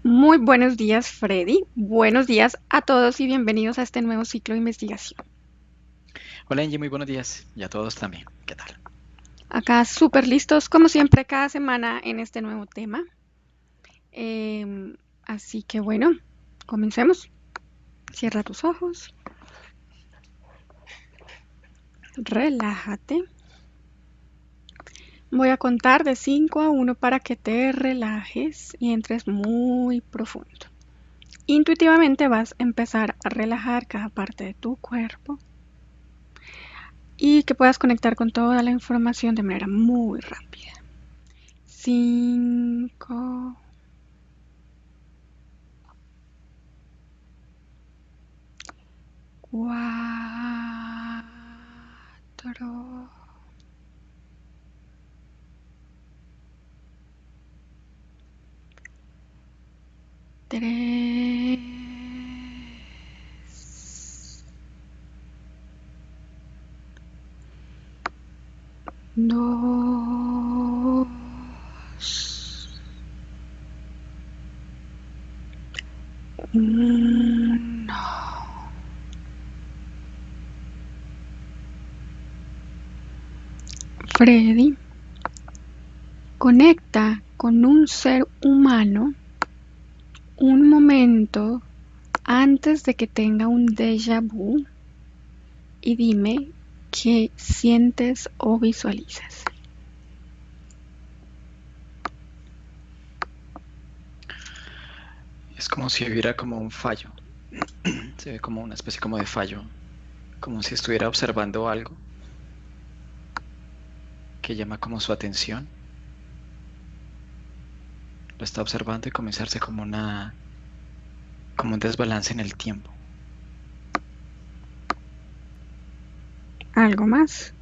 Muy buenos días, Freddy. Buenos días a todos y bienvenidos a este nuevo ciclo de investigación. Hola Angie, muy buenos días y a todos también. ¿Qué tal? Acá súper listos, como siempre, cada semana en este nuevo tema. Así que bueno, comencemos. Cierra tus ojos, relájate. Voy a contar de 5 a 1 para que te relajes y entres muy profundo. Intuitivamente vas a empezar a relajar cada parte de tu cuerpo y que puedas conectar con toda la información de manera muy rápida. 5, 4, 3, 2, 1. Freddy, conecta con un ser humano un momento antes de que tenga un déjà vu y dime qué sientes o visualizas. Es como si hubiera como un fallo. Se ve como una especie como de fallo, como si estuviera observando algo que llama como su atención. Lo está observando y comenzarse como un desbalance en el tiempo. ¿Algo más?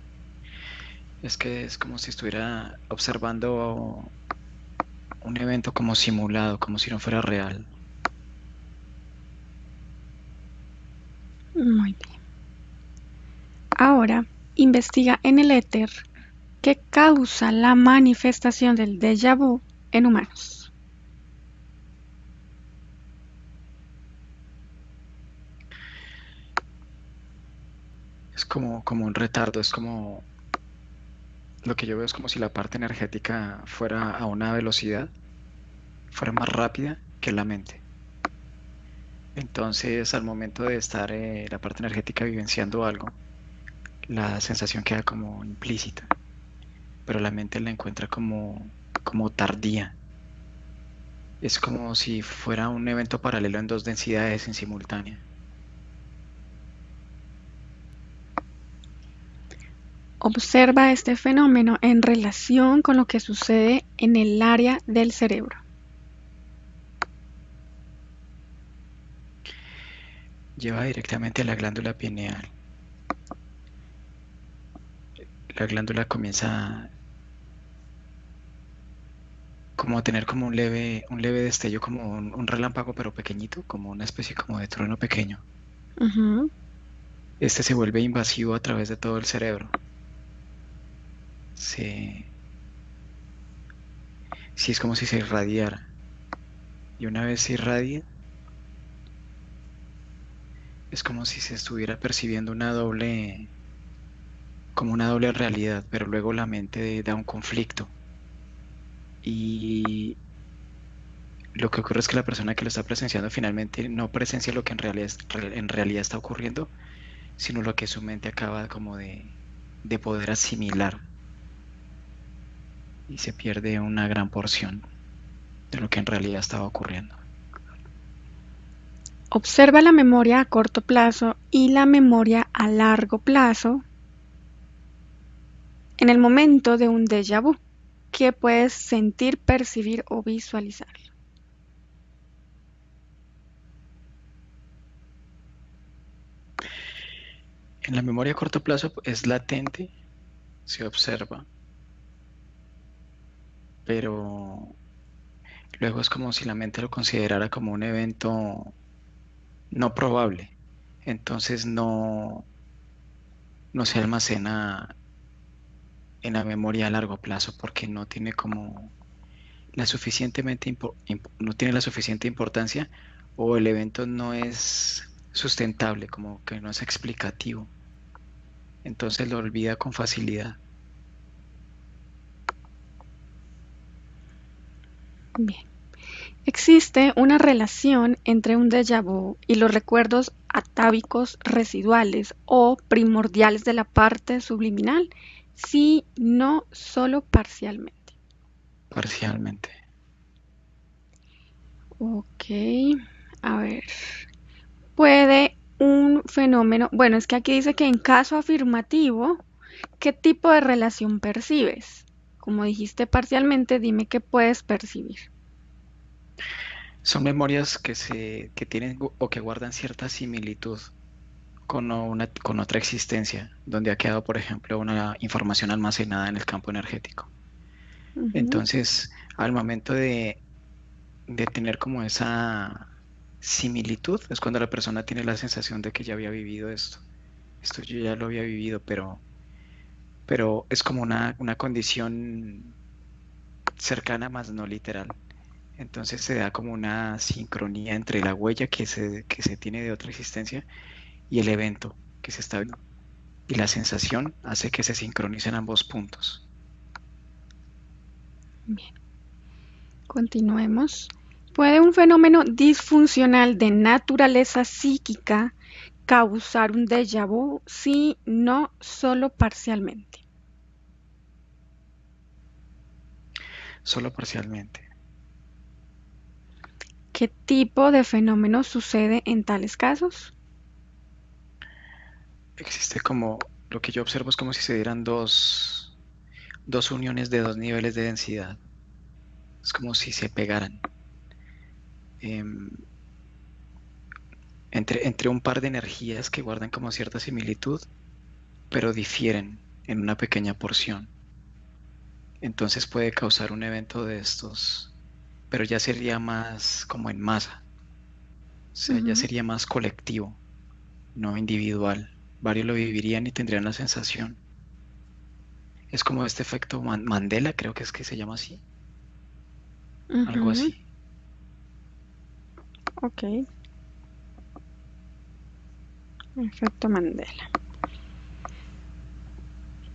Es que es como si estuviera observando un evento como simulado, como si no fuera real. Muy bien. Ahora, investiga en el éter qué causa la manifestación del déjà vu en humanos. Es como un retardo, es como lo que yo veo es como si la parte energética fuera a una velocidad, fuera más rápida que la mente. Entonces, al momento de estar la parte energética vivenciando algo, la sensación queda como implícita, pero la mente la encuentra como tardía. Es como si fuera un evento paralelo en dos densidades en simultánea. Observa este fenómeno en relación con lo que sucede en el área del cerebro. Lleva directamente a la glándula pineal. La glándula comienza como a tener como un leve destello, como un relámpago, pero pequeñito, como una especie como de trueno pequeño. Ujú. Este se vuelve invasivo a través de todo el cerebro. Se, sí, es como si se irradiara. Y una vez se irradia, es como si se estuviera percibiendo como una doble realidad, pero luego la mente da un conflicto. Y lo que ocurre es que la persona que lo está presenciando finalmente no presencia lo que en realidad está ocurriendo, sino lo que su mente acaba como de poder asimilar y se pierde una gran porción de lo que en realidad estaba ocurriendo. Observa la memoria a corto plazo y la memoria a largo plazo en el momento de un déjà vu. ¿Qué puedes sentir, percibir o visualizar? En la memoria a corto plazo es latente, se observa, pero luego es como si la mente lo considerara como un evento no probable. Entonces no se almacena en la memoria a largo plazo porque no tiene como no tiene la suficiente importancia o el evento no es sustentable, como que no es explicativo. Entonces lo olvida con facilidad. Bien. Existe una relación entre un déjà vu y los recuerdos atávicos residuales o primordiales de la parte subliminal, si no solo parcialmente. Parcialmente. Ok, a ver. Puede un fenómeno, bueno, es que aquí dice que en caso afirmativo, ¿qué tipo de relación percibes? Como dijiste parcialmente, dime qué puedes percibir. Son memorias que tienen o que guardan cierta similitud con otra existencia, donde ha quedado, por ejemplo, una información almacenada en el campo energético. Ujú. Entonces, al momento de tener como esa similitud, es cuando la persona tiene la sensación de que ya había vivido esto. Esto yo ya lo había vivido, pero es como una condición cercana, más no literal. Entonces se da como una sincronía entre la huella que se tiene de otra existencia y el evento que se está viendo. Y la sensación hace que se sincronicen ambos puntos. Bien, continuemos. ¿Puede un fenómeno disfuncional de naturaleza psíquica causar un déjà vu si no solo parcialmente? Solo parcialmente. ¿Qué tipo de fenómeno sucede en tales casos? Existe como, lo que yo observo es como si se dieran dos uniones de dos niveles de densidad. Es como si se pegaran. em, entre un par de energías que guardan como cierta similitud, pero difieren en una pequeña porción. Entonces puede causar un evento de estos, pero ya sería más como en masa, o sea, ya Ujú. sería más colectivo, no individual. Varios lo vivirían y tendrían la sensación. Es como este efecto Mandela, creo que es que se llama así, algo Ujú. así. Ok, efecto Mandela.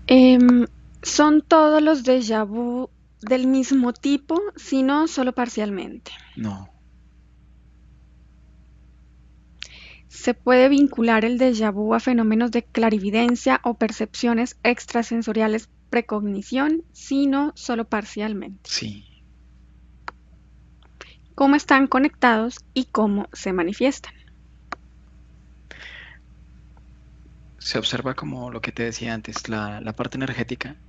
Em, ¿Son todos los déjà vu del mismo tipo, sino solo parcialmente? No, ¿Se puede vincular el déjà vu a fenómenos de clarividencia o percepciones extrasensoriales precognición, sino solo parcialmente? sí. ¿Cómo están conectados y cómo se manifiestan? Se observa como lo que te decía antes, la parte energética,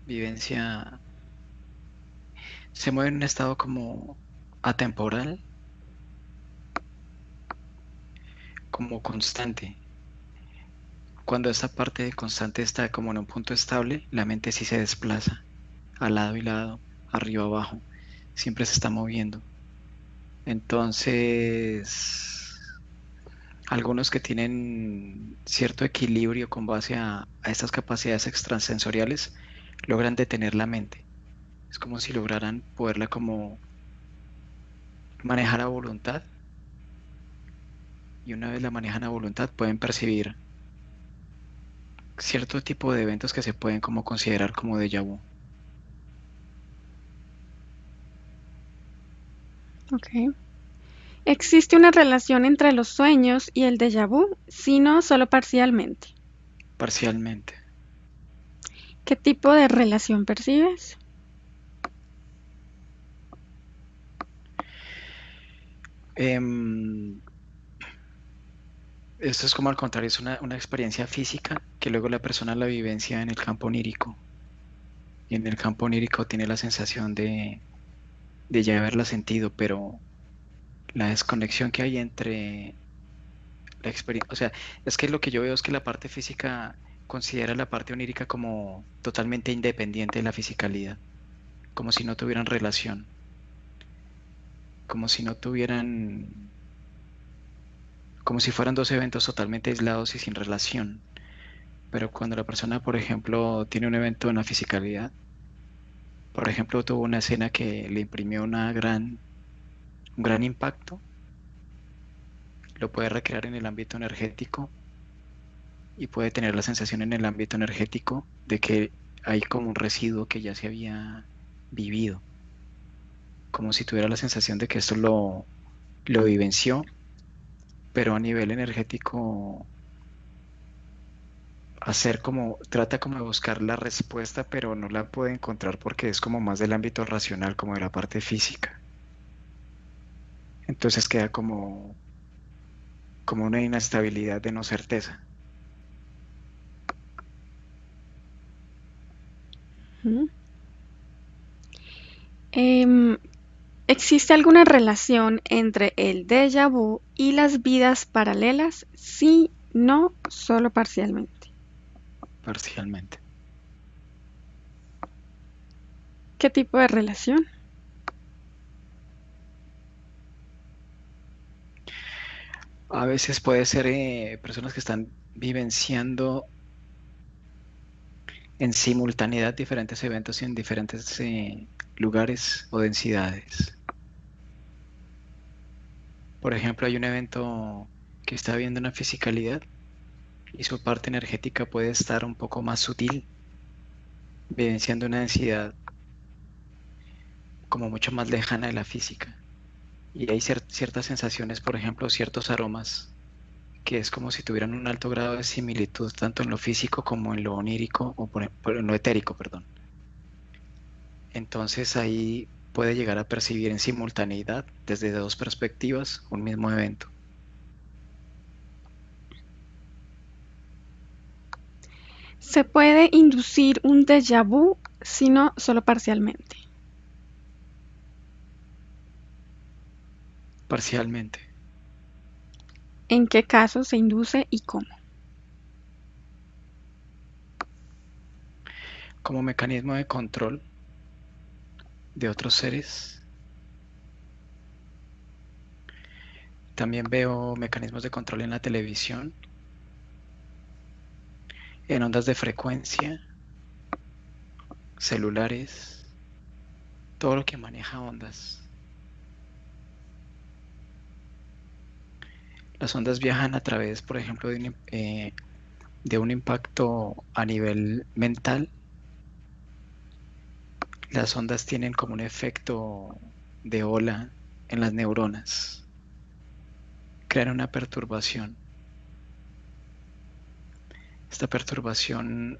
vivencia, se mueve en un estado como atemporal, como constante. Cuando esta parte constante está como en un punto estable, la mente sí se desplaza al lado y lado, arriba abajo, siempre se está moviendo. Entonces, algunos que tienen cierto equilibrio con base a estas capacidades extrasensoriales logran detener la mente. Es como si lograran poderla como manejar a voluntad y una vez la manejan a voluntad pueden percibir cierto tipo de eventos que se pueden como considerar como déjà vu. Ok. ¿Existe una relación entre los sueños y el déjà vu, sino solo parcialmente? Parcialmente. ¿Qué tipo de relación percibes? Em, Esto es como al contrario, es una experiencia física que luego la persona la vivencia en el campo onírico. Y en el campo onírico tiene la sensación de ya haberla sentido, pero la desconexión que hay entre la experiencia, o sea, es que lo que yo veo es que la parte física considera la parte onírica como totalmente independiente de la fisicalidad, como si no tuvieran relación, como si no tuvieran, como si fueran dos eventos totalmente aislados y sin relación. Pero cuando la persona, por ejemplo, tiene un evento en la fisicalidad, Por ejemplo, tuvo una escena que le imprimió un gran impacto, lo puede recrear en el ámbito energético y puede tener la sensación en el ámbito energético de que hay como un residuo que ya se había vivido, como si tuviera la sensación de que esto lo vivenció, pero a nivel energético hacer como, trata como de buscar la respuesta, pero no la puede encontrar porque es como más del ámbito racional, como de la parte física. Entonces queda como una inestabilidad de no certeza. Ujú. Em, ¿Existe alguna relación entre el déjà vu y las vidas paralelas? Sí, no, solo parcialmente. Parcialmente. ¿Qué tipo de relación? A veces puede ser personas que están vivenciando en simultaneidad diferentes eventos en diferentes lugares o densidades. Por ejemplo, hay un evento que está viendo una fisicalidad y su parte energética puede estar un poco más sutil, vivenciando una densidad como mucho más lejana de la física. Y hay ciertas sensaciones, por ejemplo, ciertos aromas, que es como si tuvieran un alto grado de similitud tanto en lo físico como en lo onírico o en lo etérico, perdón. Entonces ahí puede llegar a percibir en simultaneidad, desde dos perspectivas, un mismo evento. Se puede inducir un déjà vu, si no, solo parcialmente. Parcialmente, ¿En qué caso se induce y cómo? como mecanismo de control de otros seres. También veo mecanismos de control en la televisión, en ondas de frecuencia, celulares, todo lo que maneja ondas. Las ondas viajan a través, por ejemplo, de un impacto a nivel mental. Las ondas tienen como un efecto de ola en las neuronas, crean una perturbación. Esta perturbación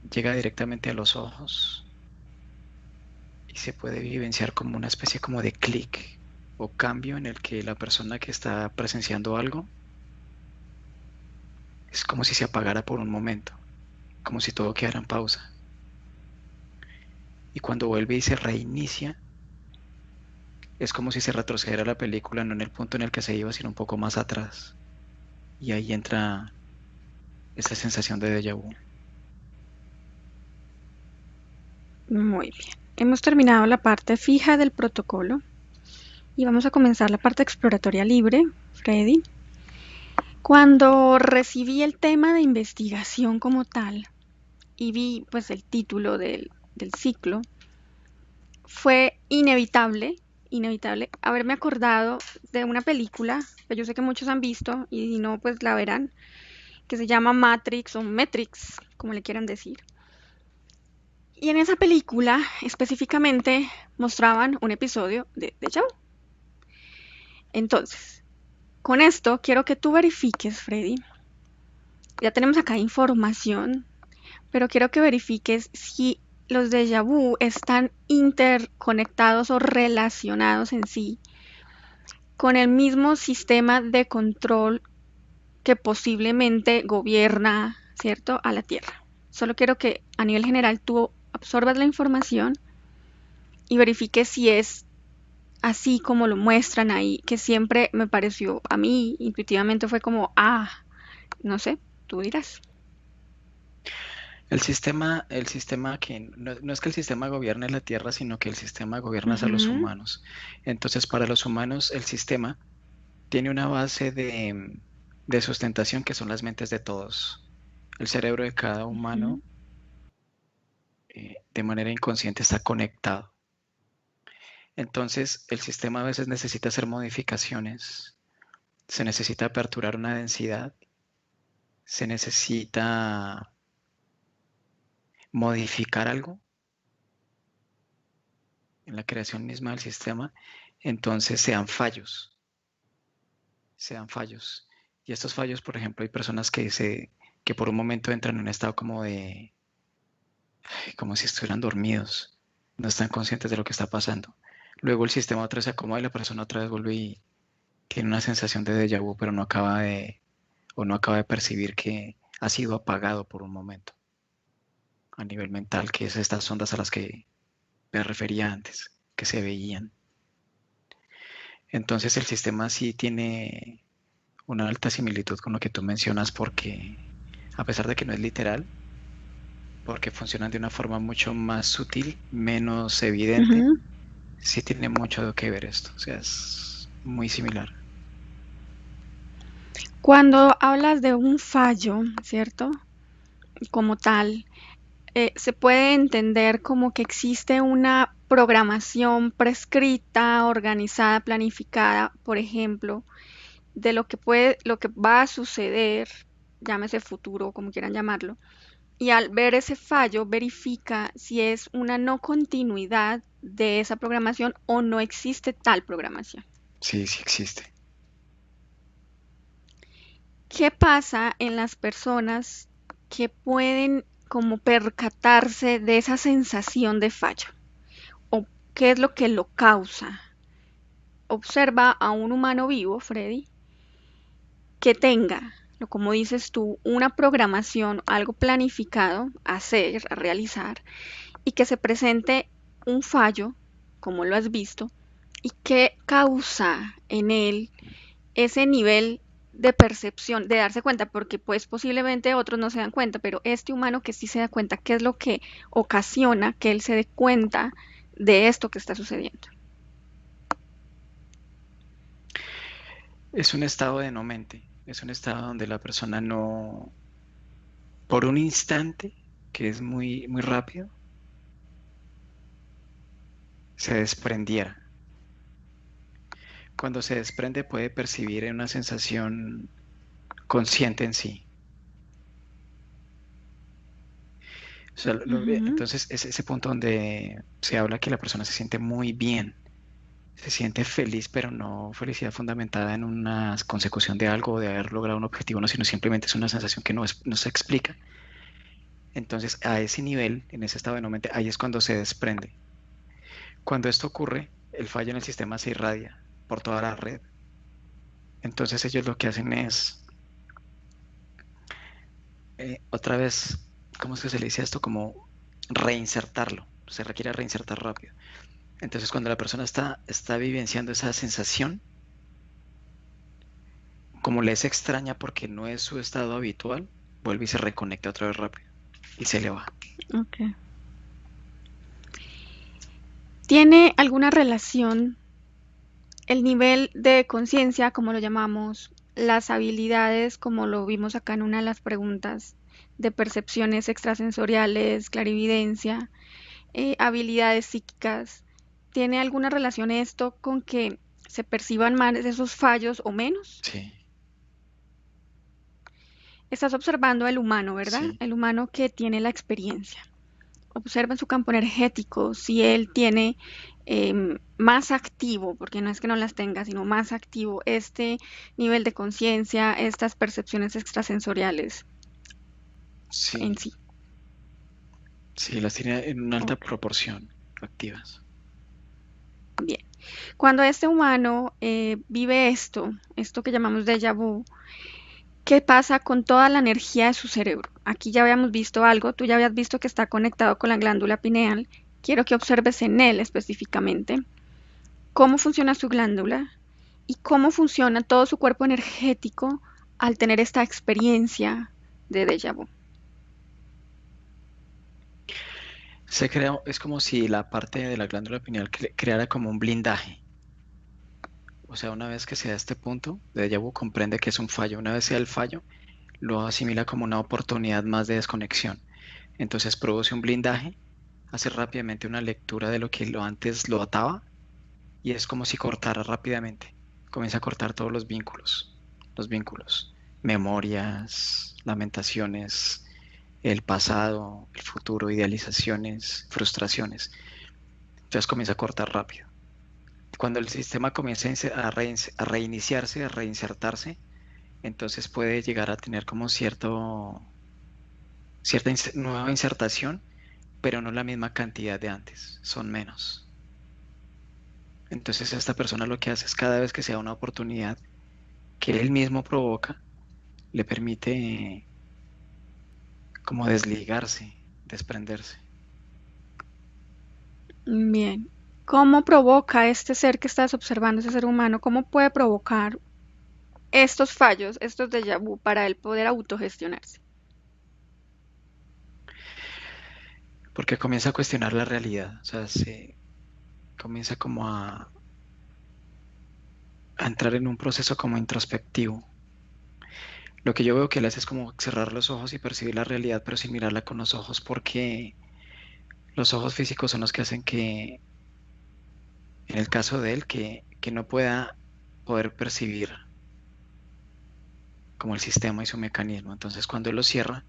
llega directamente a los ojos y se puede vivenciar como una especie como de clic o cambio en el que la persona que está presenciando algo es como si se apagara por un momento, como si todo quedara en pausa. Y cuando vuelve y se reinicia, es como si se retrocediera la película, no en el punto en el que se iba, sino un poco más atrás. Y ahí entra esa sensación de déjà vu. Muy bien. Hemos terminado la parte fija del protocolo y vamos a comenzar la parte exploratoria libre, Freddy. Cuando recibí el tema de investigación como tal y vi pues el título del ciclo, fue inevitable haberme acordado de una película que yo sé que muchos han visto y si no pues la verán, que se llama Matrix o Matrix, como le quieran decir. Y en esa película específicamente mostraban un episodio de Deja Vu. Entonces, con esto quiero que tú verifiques, Freddy. Ya tenemos acá información, pero quiero que verifiques si los déjà vu están interconectados o relacionados en sí con el mismo sistema de control que posiblemente gobierna, ¿cierto?, a la Tierra. Solo quiero que a nivel general tú absorbas la información y verifiques si es así como lo muestran ahí, que siempre me pareció, a mí intuitivamente fue como, no sé, tú dirás. El sistema que no es que el sistema gobierne la Tierra, sino que el sistema gobierna a los Ujú. humanos. Entonces, para los humanos, el sistema tiene una base de sustentación que son las mentes de todos. El cerebro de cada humano de manera inconsciente está conectado. Entonces, el sistema a veces necesita hacer modificaciones, se necesita aperturar una densidad, se necesita modificar algo en la creación misma del sistema, entonces se dan fallos. Y estos fallos, por ejemplo, hay personas que por un momento entran en un estado como si estuvieran dormidos, no están conscientes de lo que está pasando. Luego el sistema otra vez se acomoda y la persona otra vez vuelve y tiene una sensación de déjà vu, pero no acaba de percibir que ha sido apagado por un momento a nivel mental, que es estas ondas a las que me refería antes, que se veían. Entonces el sistema sí tiene una alta similitud con lo que tú mencionas porque a pesar de que no es literal, porque funcionan de una forma mucho más sutil, menos evidente, Ujú. sí tiene mucho que ver esto, o sea, es muy similar. Cuando hablas de un fallo, ¿cierto? Como tal, se puede entender como que existe una programación prescrita, organizada, planificada, por ejemplo, de lo que va a suceder, llámese futuro, como quieran llamarlo, y al ver ese fallo verifica si es una no continuidad de esa programación o no existe tal programación. Sí, sí existe. ¿Qué pasa en las personas que pueden como percatarse de esa sensación de fallo? ¿O qué es lo que lo causa? Observa a un humano vivo, Freddy, que tenga, como dices tú, una programación, algo planificado a hacer, a realizar, y que se presente un fallo, como lo has visto, y que causa en él ese nivel de percepción, de darse cuenta, porque pues posiblemente otros no se dan cuenta, pero este humano que sí se da cuenta, ¿qué es lo que ocasiona que él se dé cuenta de esto que está sucediendo? Es un estado de no mente, es un estado donde la persona no, por un instante, que es muy, muy rápido, se desprendiera. Cuando se desprende puede percibir una sensación consciente en sí. O sea, Ujú. entonces es ese punto donde se habla que la persona se siente muy bien, se siente feliz, pero no felicidad fundamentada en una consecución de algo o de haber logrado un objetivo, no, sino simplemente es una sensación que no se explica. Entonces, a ese nivel, en ese estado de no mente, ahí es cuando se desprende. Cuando esto ocurre, el fallo en el sistema se irradia por toda la red. Entonces ellos lo que hacen es, otra vez, ¿cómo es que se le dice esto? Como reinsertarlo. Se requiere reinsertar rápido. Entonces cuando la persona está vivenciando esa sensación, como le es extraña porque no es su estado habitual, vuelve y se reconecta otra vez rápido y se le va. Ok. ¿Tiene alguna relación el nivel de conciencia, como lo llamamos, las habilidades, como lo vimos acá en una de las preguntas, de percepciones extrasensoriales, clarividencia, habilidades psíquicas? ¿Tiene alguna relación esto con que se perciban más esos fallos o menos? Sí, Estás observando al humano, ¿verdad? sí, El humano que tiene la experiencia. Observa en su campo energético si él tiene más activo, porque no es que no las tenga, sino más activo este nivel de conciencia, estas percepciones extrasensoriales en sí, sí. sí, las tiene en una alta Ok, proporción activas. bien. Cuando este humano vive esto que llamamos déjà vu, ¿qué pasa con toda la energía de su cerebro? Aquí ya habíamos visto algo, tú ya habías visto que está conectado con la glándula pineal. Quiero que observes en él específicamente cómo funciona su glándula y cómo funciona todo su cuerpo energético al tener esta experiencia de déjà vu. Es como si la parte de la glándula pineal creara como un blindaje. O sea, una vez que se da este punto, de déjà vu comprende que es un fallo. Una vez sea el fallo, lo asimila como una oportunidad más de desconexión. Entonces produce un blindaje hace rápidamente una lectura de lo que lo antes lo ataba y es como si cortara rápidamente. Comienza a cortar todos los vínculos, memorias, lamentaciones, el pasado, el futuro, idealizaciones, frustraciones. Entonces comienza a cortar rápido. Cuando el sistema comienza a reiniciarse, a reinsertarse, entonces puede llegar a tener como cierta nueva insertación, pero no la misma cantidad de antes, son menos. Entonces esta persona lo que hace es cada vez que sea una oportunidad que él mismo provoca, le permite como desligarse, desprenderse. Bien. ¿Cómo provoca este ser que estás observando, ese ser humano, cómo puede provocar estos fallos, estos déjà vu, para él poder autogestionarse? Porque comienza a cuestionar la realidad, o sea, se comienza como a entrar en un proceso como introspectivo. Lo que yo veo que él hace es como cerrar los ojos y percibir la realidad, pero sin mirarla con los ojos, porque los ojos físicos son los que hacen que, en el caso de él, que no pueda poder percibir como el sistema y su mecanismo. Entonces, cuando él lo cierra,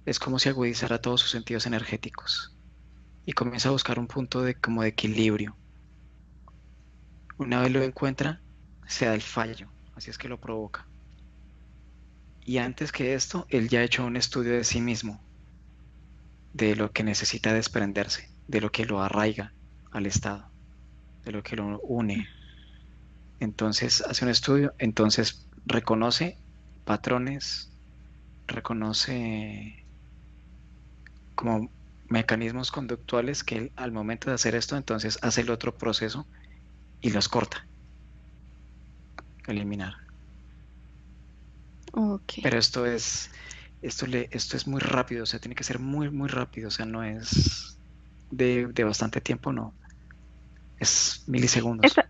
es como si agudizara todos sus sentidos energéticos y comienza a buscar un punto de como de equilibrio. Una vez lo encuentra, se da el fallo, así es que lo provoca. Y antes que esto, él ya ha hecho un estudio de sí mismo, de lo que necesita desprenderse, de lo que lo arraiga al estado, de lo que lo une. Entonces hace un estudio, entonces reconoce patrones, reconoce como mecanismos conductuales que él al momento de hacer esto, entonces hace el otro proceso y los corta, eliminar. Ok. Pero esto es muy rápido, o sea, tiene que ser muy, muy rápido, o sea, no es de bastante tiempo, no, es milisegundos. Esta-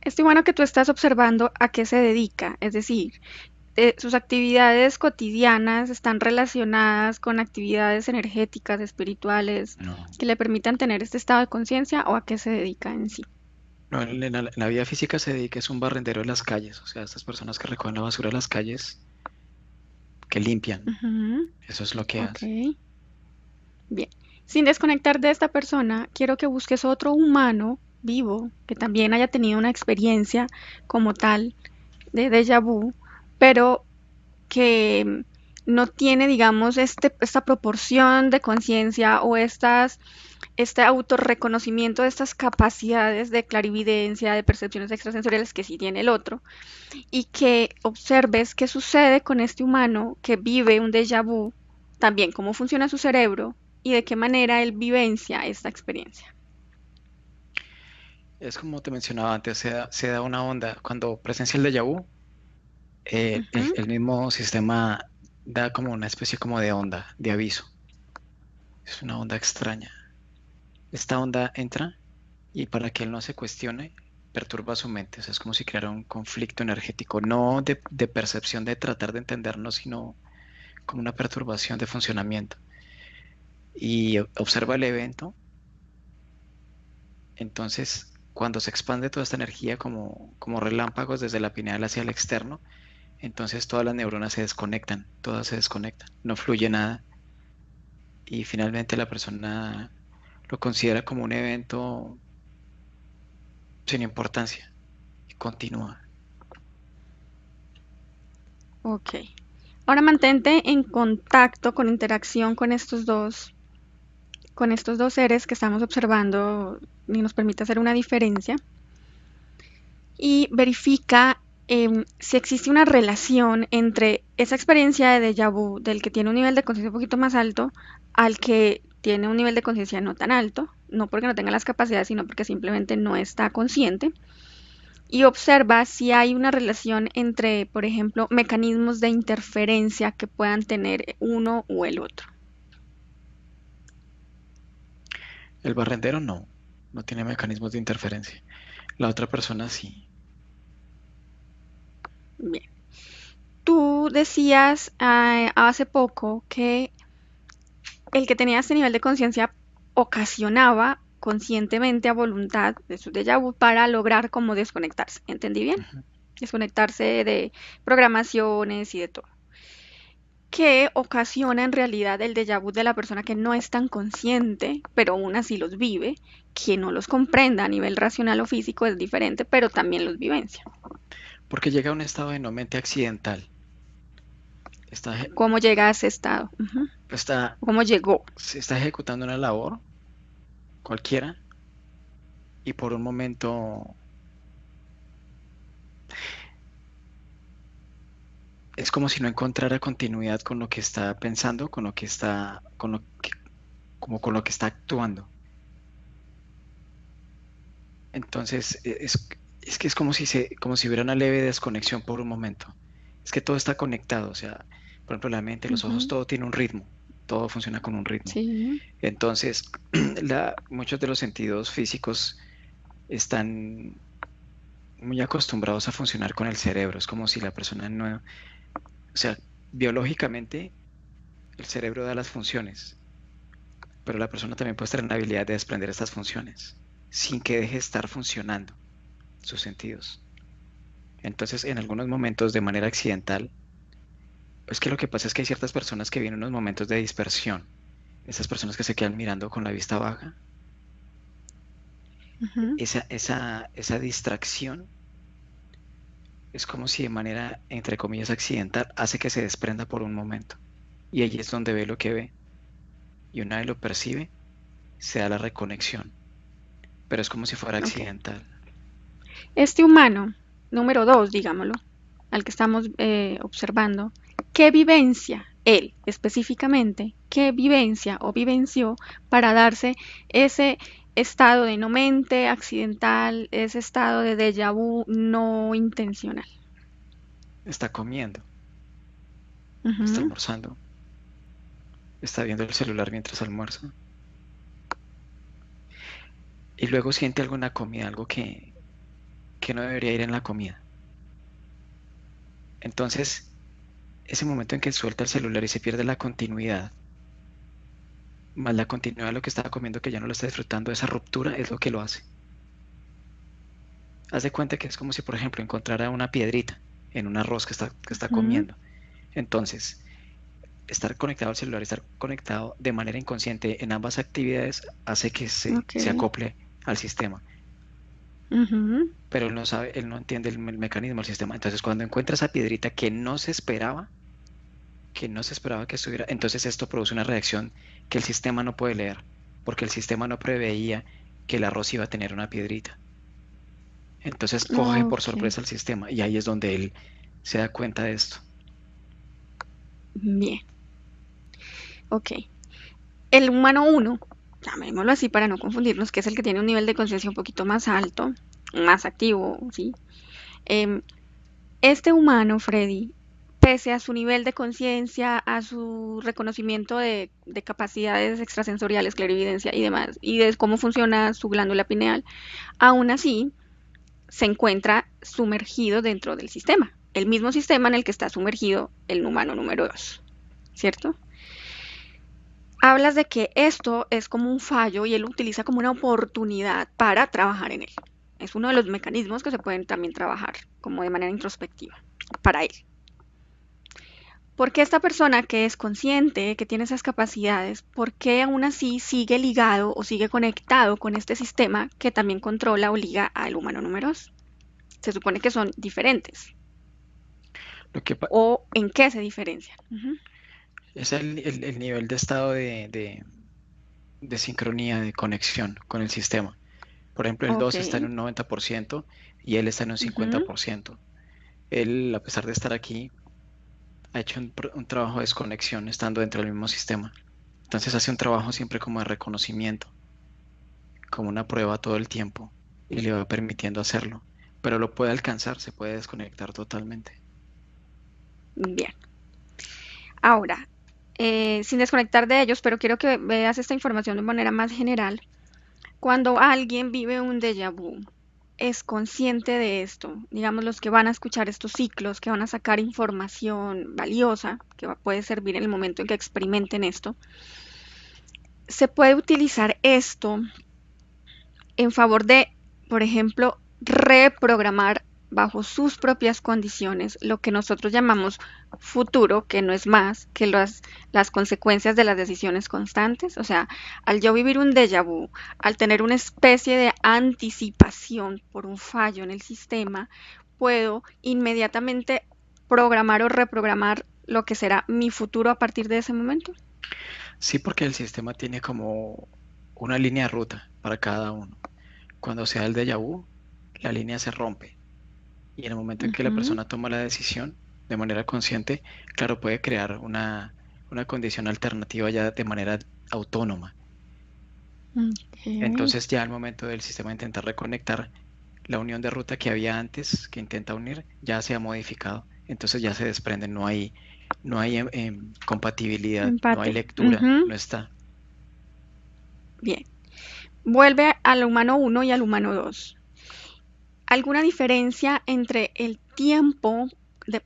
Esto bueno que tú estás observando a qué se dedica, es decir, sus actividades cotidianas están relacionadas con actividades energéticas, espirituales, No, que le permitan tener este estado de conciencia o a qué se dedica en sí. no, en la vida física se dedica, es un barrendero de las calles, o sea, estas personas que recogen la basura de las calles, que limpian, Ujú, eso es lo que ok, hace. bien. Sin desconectar de esta persona, quiero que busques otro humano vivo que también haya tenido una experiencia como tal de déjà vu, pero que no tiene, digamos, esta proporción de conciencia o este autorreconocimiento de estas capacidades de clarividencia, de percepciones extrasensoriales que sí tiene el otro, y que observes qué sucede con este humano que vive un déjà vu, también cómo funciona su cerebro y de qué manera él vivencia esta experiencia. Es como te mencionaba antes, se da una onda, cuando presencia el déjà vu, Ujú, el mismo sistema da como una especie como de onda, de aviso, es una onda extraña. Esta onda entra y para que él no se cuestione, perturba su mente. O sea, es como si creara un conflicto energético, no de percepción de tratar de entendernos, sino como una perturbación de funcionamiento. Y observa el evento, entonces cuando se expande toda esta energía como relámpagos desde la pineal hacia el externo, entonces todas las neuronas se desconectan, todas se desconectan, no fluye nada. Y finalmente la persona lo considera como un evento sin importancia y continúa. ok. Ahora mantente en contacto, con interacción con estos dos seres que estamos observando y nos permite hacer una diferencia. Y verifica si existe una relación entre esa experiencia de déjà vu del que tiene un nivel de conciencia un poquito más alto al que tiene un nivel de conciencia no tan alto, no porque no tenga las capacidades, sino porque simplemente no está consciente. Y observa si hay una relación entre, por ejemplo, mecanismos de interferencia que puedan tener uno o el otro. El barrendero no, no tiene mecanismos de interferencia. La otra persona sí. Bien. Tú decías hace poco que el que tenía este nivel de conciencia ocasionaba conscientemente a voluntad de su déjà vu para lograr como desconectarse. ¿Entendí bien? Ujú. Desconectarse de programaciones y de todo. Que ocasiona en realidad el déjà vu de la persona que no es tan consciente, pero aún así los vive, que no los comprenda a nivel racional o físico es diferente, pero también los vivencia. Porque llega a un estado de no mente accidental. Está, ¿Cómo llega a ese estado? Ujú. está, ¿Cómo llegó? se está ejecutando una labor cualquiera y por un momento es como si no encontrara continuidad con lo que está pensando, con lo que está, como con lo que está actuando. Entonces, es que es como si hubiera una leve desconexión por un momento. Es que todo está conectado, o sea, por ejemplo, la mente, los ojos, Ujú. todo tiene un ritmo, todo funciona con un ritmo. Sí. Entonces, muchos de los sentidos físicos están muy acostumbrados a funcionar con el cerebro. Es como si la persona no, o sea, biológicamente el cerebro da las funciones, pero la persona también puede tener la habilidad de desprender estas funciones sin que deje de estar funcionando sus sentidos. Entonces, en algunos momentos, de manera accidental, es que lo que pasa es que hay ciertas personas que vienen unos momentos de dispersión. Esas personas que se quedan mirando con la vista baja, Ujú. esa distracción es como si de manera, entre comillas, accidental, hace que se desprenda por un momento. Y allí es donde ve lo que ve. Y una vez lo percibe, se da la reconexión. Pero es como si fuera Ok. accidental. Este humano, número 2, digámoslo, al que estamos observando, ¿qué vivencia él específicamente, qué vivencia o vivenció para darse ese estado de no mente accidental, ese estado de déjà vu no intencional? Está comiendo, está Ujú. almorzando, está viendo el celular mientras almuerza. Y luego siente algo en la comida, algo que no debería ir en la comida. Entonces, ese momento en que suelta el celular y se pierde la continuidad, más la continuidad de lo que estaba comiendo que ya no lo está disfrutando, esa ruptura es lo que lo hace. Haz de cuenta que es como si, por ejemplo, encontrara una piedrita en un arroz que está Ujú. comiendo. Entonces, estar conectado al celular, estar conectado de manera inconsciente en ambas actividades hace que Ok. se acople al sistema. Ujú. Pero él no sabe, él no entiende el mecanismo del sistema. Entonces, cuando encuentra esa piedrita que no se esperaba que estuviera, entonces esto produce una reacción que el sistema no puede leer, porque el sistema no preveía que el arroz iba a tener una piedrita. Entonces coge por Ok. sorpresa al sistema y ahí es donde él se da cuenta de esto. Bien. Ok. El humano uno, llamémoslo así para no confundirnos, que es el que tiene un nivel de conciencia un poquito más alto, más activo, ¿sí? Em, este humano, Freddy, pese a su nivel de conciencia, a su reconocimiento de capacidades extrasensoriales, clarividencia y demás, y de cómo funciona su glándula pineal, aún así se encuentra sumergido dentro del sistema, el mismo sistema en el que está sumergido el humano número 2, ¿cierto? Hablas de que esto es como un fallo y él lo utiliza como una oportunidad para trabajar en él. Es uno de los mecanismos que se pueden también trabajar como de manera introspectiva para él. Porque esta persona que es consciente, que tiene esas capacidades, ¿por qué aún así sigue ligado o sigue conectado con este sistema que también controla o liga al humano número 2? Se supone que son diferentes. Lo que pa- ¿O en qué se diferencian? Uh-huh. es el nivel de estado de sincronía, de conexión con el sistema. Por ejemplo, el Ok. 2 está en un 90% y él está en un Uh-huh. 50%. Él, a pesar de estar aquí, ha hecho un trabajo de desconexión estando dentro del mismo sistema. Entonces hace un trabajo siempre como de reconocimiento, como una prueba todo el tiempo y le va permitiendo hacerlo. Pero lo puede alcanzar, se puede desconectar totalmente. Bien. Ahora, sin desconectar de ellos, pero quiero que veas esta información de manera más general. Cuando alguien vive un déjà vu, es consciente de esto, digamos los que van a escuchar estos ciclos, que van a sacar información valiosa, que puede servir en el momento en que experimenten esto, Se puede utilizar esto en favor de, por ejemplo, reprogramar bajo sus propias condiciones lo que nosotros llamamos futuro, que no es más que las consecuencias de las decisiones constantes. O sea, al yo vivir un déjà vu, al tener una especie de anticipación por un fallo en el sistema, puedo inmediatamente programar o reprogramar lo que será mi futuro a partir de ese momento. Sí, porque el sistema tiene como una línea de ruta para cada uno. Cuando se da el déjà vu, la línea se rompe. Y en el momento en que la Ujú. persona toma la decisión de manera consciente, claro, puede crear una condición alternativa ya de manera autónoma. Ok. Entonces ya al momento del sistema de intentar reconectar, la unión de ruta que había antes, que intenta unir, ya se ha modificado. Entonces ya se desprende, no hay compatibilidad, no hay Empate. lectura, Ujú. no está. Bien. Vuelve al humano uno y al humano 2. ¿Alguna diferencia entre el tiempo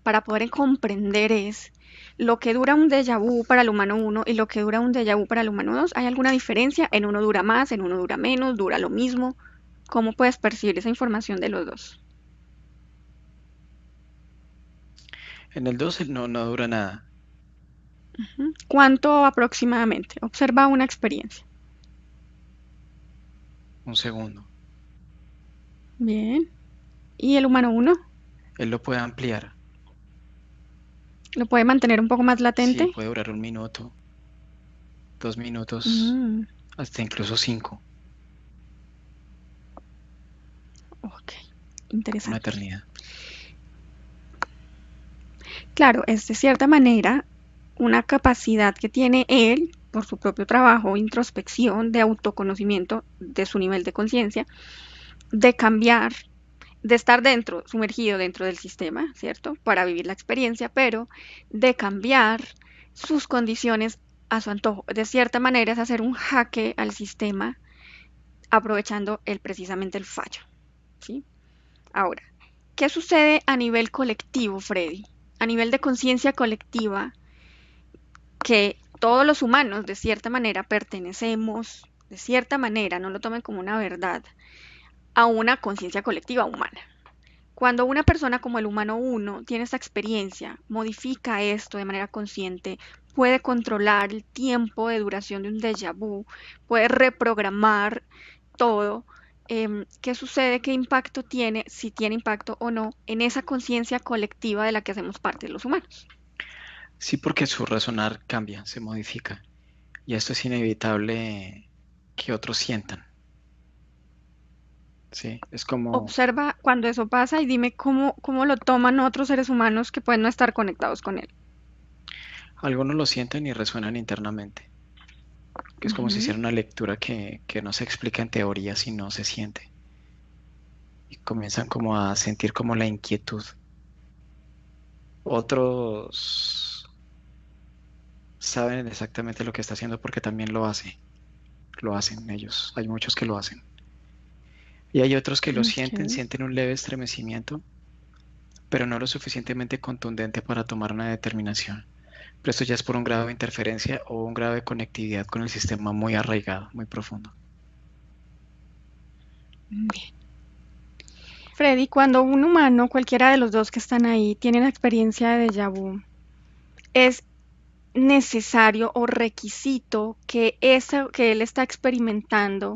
para poder comprender es lo que dura un déjà vu para el humano uno y lo que dura un déjà vu para el humano 2? ¿Hay alguna diferencia? ¿En uno dura más, en uno dura menos, dura lo mismo? ¿Cómo puedes percibir esa información de los dos? En el 2 no dura nada, Ujú. ¿Cuánto aproximadamente? Observa una experiencia. un segundo. Bien. ¿Y el humano uno? Él lo puede ampliar. ¿Lo puede mantener un poco más Sí, latente? puede durar 1 minuto, 2 minutos, Mm, hasta incluso 5, ok, una interesante. eternidad. Claro, es de cierta manera una capacidad que tiene él por su propio trabajo, introspección, de autoconocimiento de su nivel de conciencia, de cambiar, de estar dentro, sumergido dentro del sistema, ¿cierto? Para vivir la experiencia, pero de cambiar sus condiciones a su antojo. De cierta manera es hacer un jaque al sistema aprovechando precisamente el fallo, ¿sí? Ahora, ¿qué sucede a nivel colectivo, Freddy? A nivel de conciencia colectiva, que todos los humanos, de cierta manera, pertenecemos, de cierta manera, no lo tomen como una verdad, a una conciencia colectiva humana. Cuando una persona como el humano uno tiene esta experiencia, modifica esto de manera consciente, puede controlar el tiempo de duración de un déjà vu, puede reprogramar todo. ¿Qué sucede? ¿Qué impacto tiene, si tiene impacto o no, en esa conciencia colectiva de la que hacemos parte los humanos? Sí, porque su razonar cambia, se modifica. Y esto es inevitable que otros sientan. Sí, es como Observa cuando eso pasa y dime cómo lo toman otros seres humanos que pueden no estar conectados con él. algunos lo sienten y resuenan internamente, que es como si Ujú. hiciera una lectura que no se explica en teoría, sino se siente. Y comienzan como a sentir como la inquietud. Otros saben exactamente lo que está haciendo porque también lo hacen ellos. Hay muchos que lo hacen. Y hay otros que lo sienten, Ok. sienten un leve estremecimiento, pero no lo suficientemente contundente para tomar una determinación. Pero esto ya es por un grado de interferencia o un grado de conectividad con el sistema muy arraigado, muy profundo. Bien. Freddy, cuando un humano, cualquiera de los dos que están ahí, tiene una experiencia de déjà vu, ¿es necesario o requisito que eso que él está experimentando,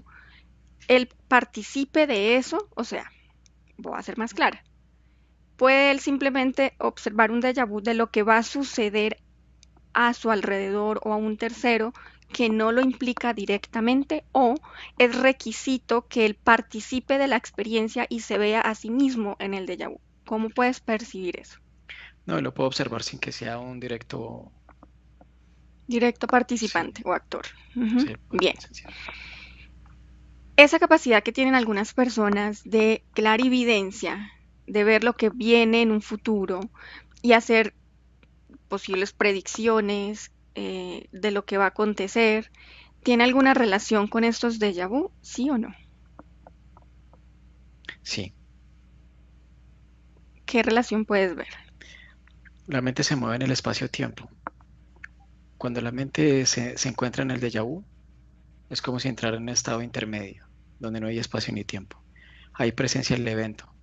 él participe de eso? O sea, voy a ser más clara. ¿Puede él simplemente observar un déjà vu de lo que va a suceder a su alrededor o a un tercero que no lo implica directamente, o es requisito que él participe de la experiencia y se vea a sí mismo en el déjà vu? ¿Cómo puedes percibir eso? No, lo puedo observar sin que sea un directo, Directo sí, participante o actor. Ujú. sí, Bien. esencial. Esa capacidad que tienen algunas personas de clarividencia, de ver lo que viene en un futuro y hacer posibles predicciones de lo que va a acontecer, ¿tiene alguna relación con estos déjà vu? ¿Sí o no? Sí, ¿Qué relación puedes ver? la mente se mueve en el espacio-tiempo. Cuando la mente se encuentra en el déjà vu, Es como si entrara en un estado intermedio, donde no hay espacio ni tiempo. Hay presencia del evento.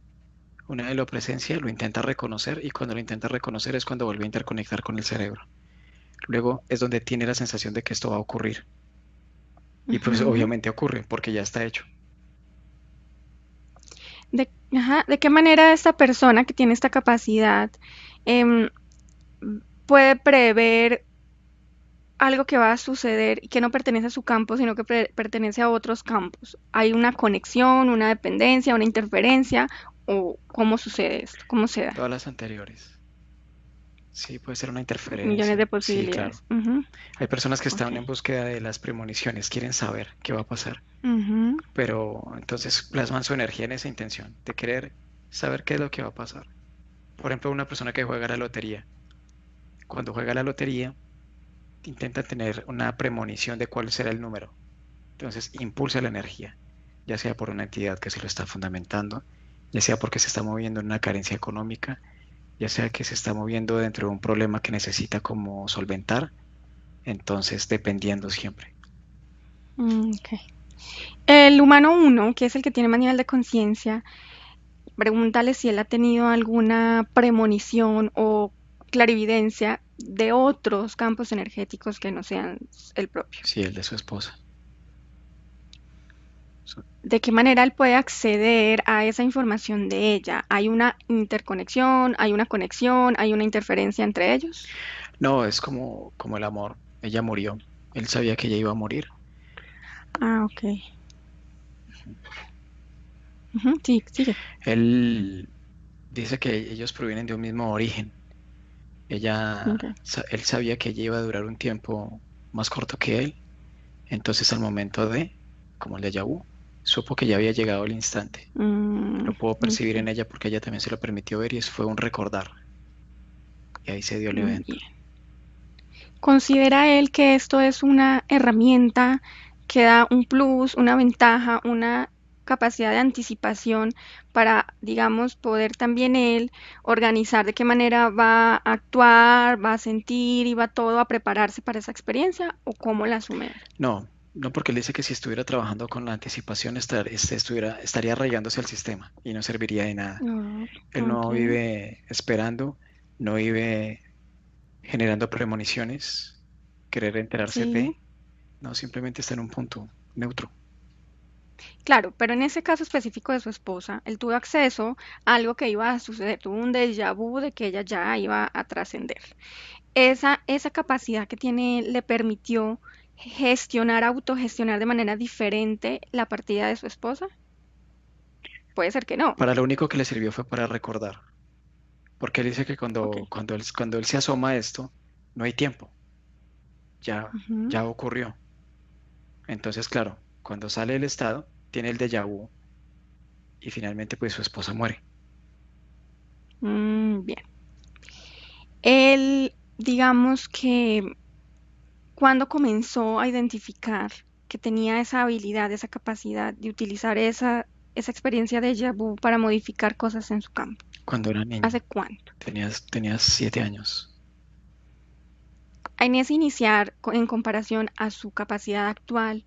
Una vez lo presencia, lo intenta reconocer y cuando lo intenta reconocer es cuando vuelve a interconectar con el cerebro. Luego es donde tiene la sensación de que esto va a ocurrir. Y pues Ujú. obviamente ocurre porque ya está hecho. ¿De qué manera esta persona que tiene esta capacidad em, puede prever algo que va a suceder y que no pertenece a su campo, sino que pertenece a otros campos? ¿Hay una conexión, una dependencia, una interferencia? ¿O cómo sucede esto? ¿Cómo se da? Todas las anteriores. Sí, puede ser una Millones de interferencia. Sí, claro. posibilidades. Ujú. Hay personas que Ok. están en búsqueda de las premoniciones, quieren saber qué va a pasar, Ujú. pero entonces plasman su energía en esa intención de querer saber qué es lo que va a pasar. Por ejemplo, una persona que juega a la lotería. Cuando juega a la lotería, intenta tener una premonición de cuál será el número. Entonces impulsa la energía, ya sea por una entidad que se lo está fundamentando, ya sea porque se está moviendo en una carencia económica, ya sea que se está moviendo dentro de un problema que necesita como solventar, entonces dependiendo siempre. Ok. El humano uno, que es el que tiene más nivel de conciencia, pregúntale si él ha tenido alguna premonición o clarividencia de otros campos energéticos que no sean el propio. Sí, el de su esposa. ¿De qué manera él puede acceder a esa información de ella? ¿Hay una interconexión, hay una conexión, hay una interferencia entre ellos? No, es como el amor. Ella murió. Él sabía que ella iba a morir. Ah, ok. Ujú, sí, sigue. Él dice que ellos provienen de un mismo origen. Ok. Él sabía que ella iba a durar un tiempo más corto que él. Entonces al momento de, como el déjà vu, supo que ya había llegado el instante. Mm, Lo pudo percibir en ok. ella porque ella también se lo permitió ver y eso fue un recordar. Y ahí se dio el evento. Bien. ¿Considera él que esto es una herramienta que da un plus, una ventaja, una capacidad de anticipación para, digamos, poder también él organizar de qué manera va a actuar, va a sentir y va todo a prepararse para esa experiencia o cómo la asume él? No, no porque él dice que si estuviera trabajando con la anticipación estaría arraigándose al sistema y no serviría de nada. No, Él no ok, vive esperando, no vive generando premoniciones, querer enterarse sí, de, no, simplemente está en un punto neutro. claro, pero en ese caso específico de su esposa, él tuvo acceso a algo que iba a suceder, tuvo un déjà vu de que ella ya iba a trascender. Esa capacidad que tiene le permitió gestionar, autogestionar de manera diferente la partida de su esposa. Puede ser que no. Para lo único que le sirvió fue para recordar, porque él dice que Ok. cuando él se asoma a esto, no hay tiempo, Ujú. ya ocurrió. Entonces, claro, cuando sale del estado, tiene el déjà vu y finalmente pues su esposa muere. Bien. Él, digamos que cuando comenzó a identificar que tenía esa habilidad, esa capacidad de utilizar esa experiencia de déjà vu para modificar cosas en su campo. Cuando era ¿Hace niño, cuánto? tenía 7 años. En ese iniciar, en comparación a su capacidad actual,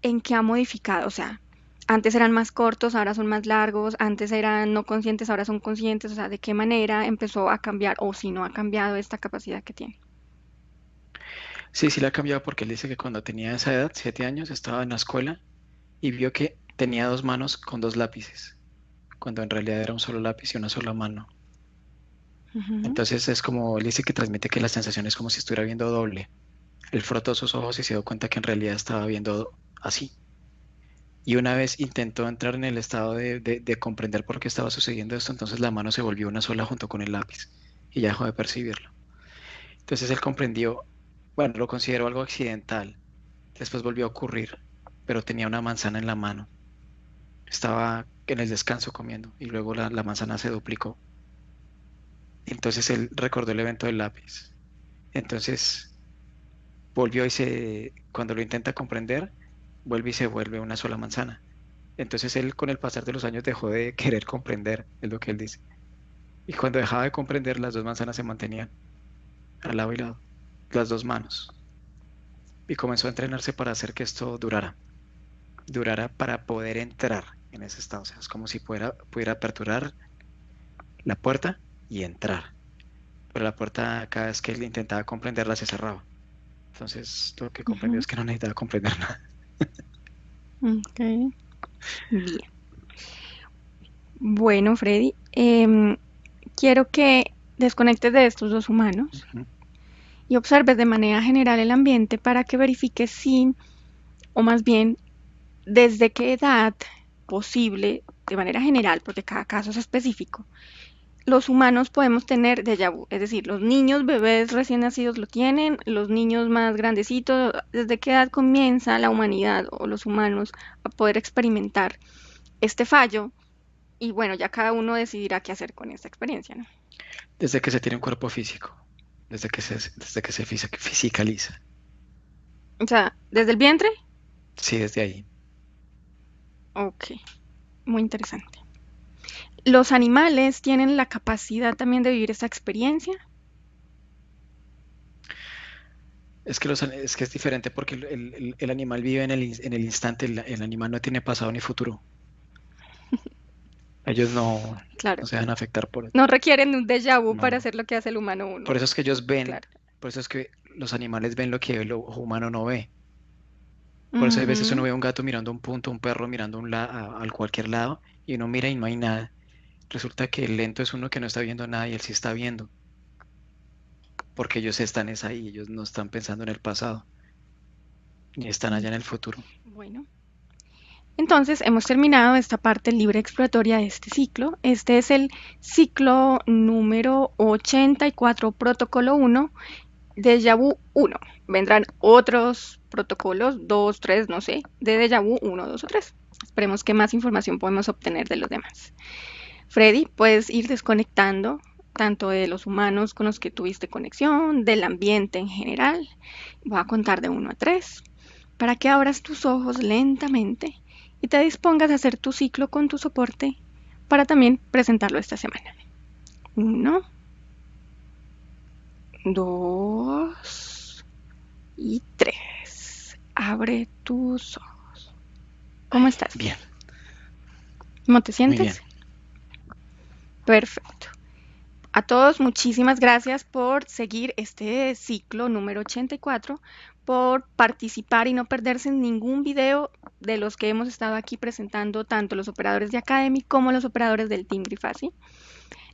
¿en qué ha modificado? O sea, antes eran más cortos, ahora son más largos, antes eran no conscientes, ahora son conscientes, o sea, ¿de qué manera empezó a cambiar o si no ha cambiado esta capacidad que tiene? Sí, sí la ha cambiado porque él dice que cuando tenía esa edad, 7 años, estaba en la escuela y vio que tenía dos manos con dos lápices, cuando en realidad era un solo lápiz y una sola mano. Ujú. Entonces es como, él dice que transmite que la sensación es como si estuviera viendo doble. Él frotó sus ojos y se dio cuenta que en realidad estaba viendo así. Y una vez intentó entrar en el estado de comprender por qué estaba sucediendo esto, entonces la mano se volvió una sola junto con el lápiz y ya dejó de percibirlo. Entonces él comprendió, bueno, lo consideró algo accidental. Después volvió a ocurrir, pero tenía una manzana en la mano. Estaba en el descanso comiendo y luego la manzana se duplicó. Entonces él recordó el evento del lápiz. Entonces volvió cuando lo intenta comprender, vuelve y se vuelve una sola manzana. Entonces él con el pasar de los años dejó de querer comprender, es lo que él dice. Y cuando dejaba de comprender, las dos manzanas se mantenían al lado y lado, las dos manos. y comenzó a entrenarse para hacer que esto durara para poder entrar en ese estado. O sea, es como si pudiera aperturar la puerta y entrar. Pero la puerta, cada vez que él intentaba comprenderla, se cerraba. Entonces, lo que comprendió Ujú. es que no necesitaba comprender nada. Ok, bien. Bueno, Freddy, quiero que desconectes de estos dos humanos Ujú. y observes de manera general el ambiente para que verifiques si, o más bien, desde qué edad posible, de manera general, porque cada caso es específico, los humanos podemos tener déjà vu. Es decir, los niños bebés recién nacidos lo tienen, los niños más grandecitos, ¿desde qué edad comienza la humanidad o los humanos a poder experimentar este fallo? Y bueno, ya cada uno decidirá qué hacer con esta experiencia, ¿no? Desde que se tiene un cuerpo físico, desde que se fisicaliza. O sea, desde el vientre. Sí, desde ahí. Ok, muy interesante. ¿Los animales tienen la capacidad también de vivir esta experiencia? Es que es diferente porque el animal vive en el instante, el animal no tiene pasado ni futuro. Ellos no Claro, se dejan afectar por, no requieren de un déjà vu para no. hacer lo que hace el humano Por uno. eso es que ellos ven, Claro. por eso es que los animales ven lo que el ojo humano no ve. Por eso hay veces uno Ujú. ve a un gato mirando un punto, un perro mirando a cualquier lado, y uno mira y no hay nada. Resulta que el lento es uno que no está viendo nada y él sí está viendo, porque ellos están es ahí, ellos no están pensando en el pasado, ni están allá en el Listo. futuro. Bueno, entonces hemos terminado esta parte libre exploratoria de este ciclo. Este es el ciclo número 84, protocolo 1, déjà vu 1. Vendrán otros protocolos, 2, 3, no sé, de déjà vu 1, 2 o 3. Esperemos que más información podemos obtener de los demás. Freddy, puedes ir desconectando tanto de los humanos con los que tuviste conexión, del ambiente en general. Voy a contar de 1 a 3 para que abras tus ojos lentamente y te dispongas a hacer tu ciclo con tu soporte para también presentarlo esta semana. 1, 2 y 3. Abre tus ojos. ¿Cómo estás? Bien, ¿Cómo te muy bien. sientes? Perfecto. A todos, muchísimas gracias por seguir este ciclo número 84, por participar y no perderse en ningún video de los que hemos estado aquí presentando, tanto los operadores de Academy como los operadores del Team Grifasi.